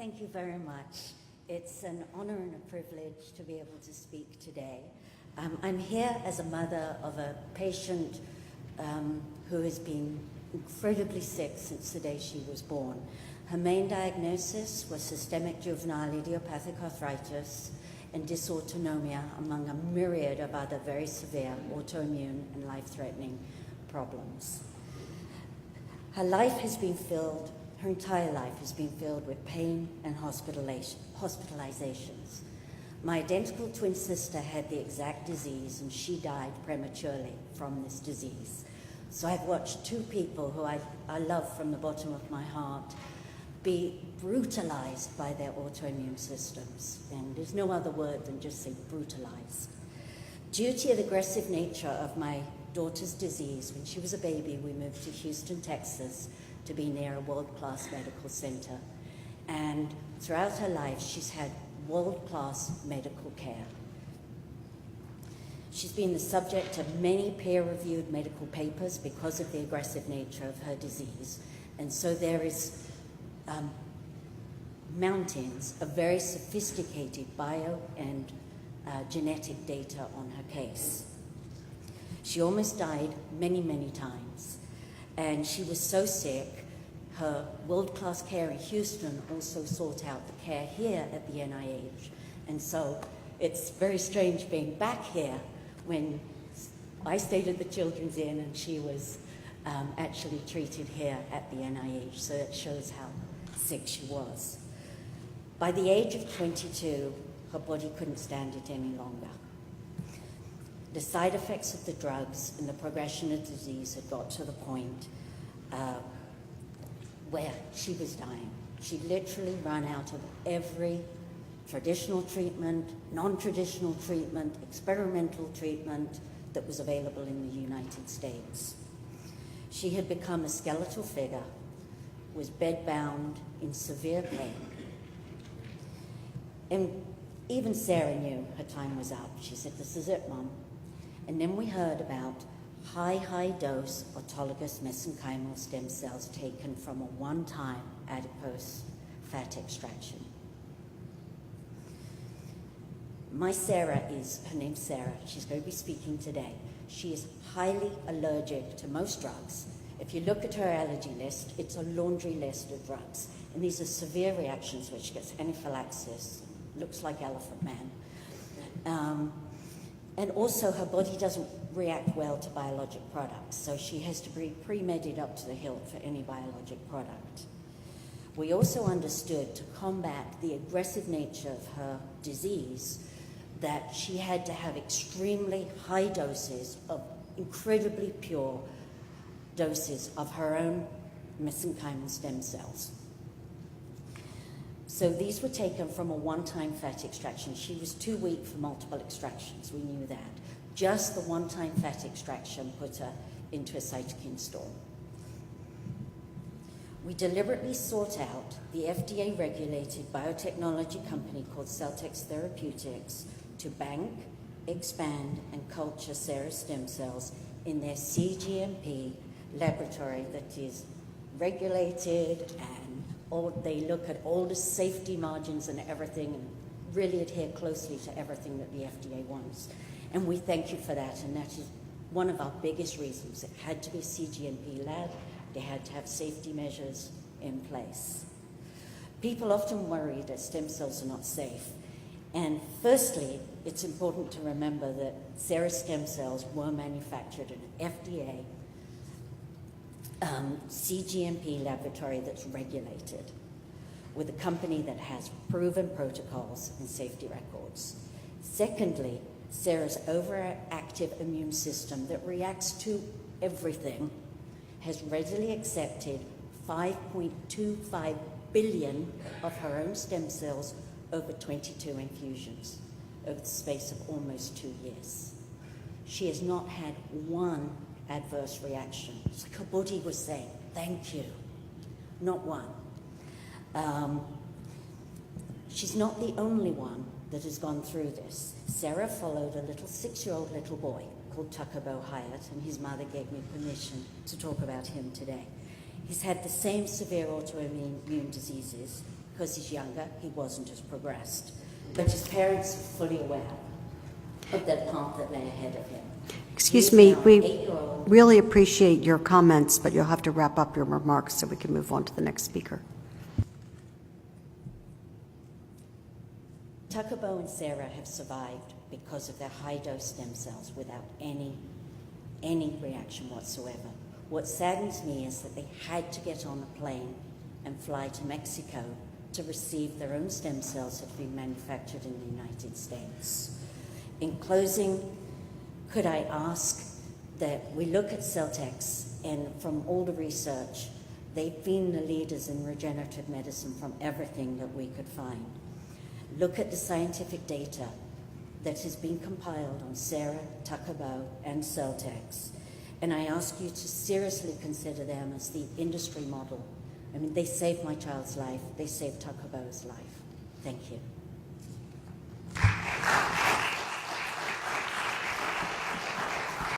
Thank you very much. It's an honor and a privilege to be able to speak today. I'm here as a mother of a patient who has been incredibly sick since the day she was born. Her main diagnosis was systemic juvenile idiopathic arthritis and dysautonomia, among a myriad of other very severe autoimmune and life-threatening problems. Her life has been filled, her entire life has been filled with pain and hospitalizations. My identical twin sister had the exact disease, and she died prematurely from this disease. So I've watched two people who I love from the bottom of my heart be brutalized by their autoimmune systems. And there's no other word than just say brutalized. Due to the aggressive nature of my daughter's disease, when she was a baby, we moved to Houston, Texas, to be near a world-class medical center. And throughout her life, she's had world-class medical care. She's been the subject of many peer-reviewed medical papers because of the aggressive nature of her disease. And so there is mountains of very sophisticated bio and genetic data on her case. She almost died many, many times. And she was so sick, her world-class care in Houston also sought out the care here at the NIH. And so it's very strange being back here when I stayed at the Children's Inn and she was actually treated here at the NIH. So it shows how sick she was. By the age of 22, her body couldn't stand it any longer. The side effects of the drugs and the progression of the disease had got to the point where she was dying. She literally ran out of every traditional treatment, non-traditional treatment, experimental treatment that was available in the United States. She had become a skeletal figure, was bedbound, in severe pain. And even Sarah knew her time was up. She said, "This is it, Mom." And then we heard about high dose autologous mesenchymal stem cells taken from a one-time adipose fat extraction. My Sarah her name's Sarah, she's going to be speaking today. She is highly allergic to most drugs. If you look at her allergy list, it's a laundry list of drugs. And these are severe reactions, which gets anaphylaxis, looks like Elephant Man. And also her body doesn't react well to biologic products, so she has to be pre-medied up to the hilt for any biologic product. We also understood, to combat the aggressive nature of her disease, that she had to have extremely high doses of incredibly pure doses of her own mesenchymal stem cells. So these were taken from a one-time fat extraction. She was too weak for multiple extractions, we knew that. Just the one-time fat extraction put her into a cytokine storm. We deliberately sought out the FDA-regulated biotechnology company called Celtex Therapeutics to bank, expand, and culture Sarah's stem cells in their CGMP laboratory that is regulated, and they look at all the safety margins and everything and really adhere closely to everything that the FDA wants. And we thank you for that, and that is one of our biggest reasons. It had to be a CGMP lab. They had to have safety measures in place. People often worry that stem cells are not safe. And firstly, it's important to remember that Sarah's stem cells were manufactured in an FDA CGMP laboratory that's regulated, with a company that has proven protocols and safety records. Secondly, Sarah's overactive immune system that reacts to everything has readily accepted 5.25 billion of her own stem cells over 22 infusions over the space of almost 2 years. She has not had one adverse reaction. It's like her body was saying, thank you. Not one. She's not the only one that has gone through this. Sarah followed a little 6-year-old little boy called Tucker Bow Hyatt, and his mother gave me permission to talk about him today. He's had the same severe autoimmune diseases, because he's younger, he wasn't as progressed. But his parents were fully aware of that path that lay ahead of him. Excuse He's me, now we 8-year-old. really appreciate your comments, but you'll have to wrap up your remarks so we can move on to the next speaker. Tuckerbo and Sarah have survived because of their high-dose stem cells without any reaction whatsoever. What saddens me is that they had to get on a plane and fly to Mexico to receive their own stem cells that have been manufactured in the United States. In closing, could I ask that we look at Celtex, and from all the research, they've been the leaders in regenerative medicine from everything that we could find. Look at the scientific data that has been compiled on Sarah, Tuckerbo, and Celtex, and I ask you to seriously consider them as the industry model. I mean, they saved my child's life. They saved Tuckerbo's life. Thank you.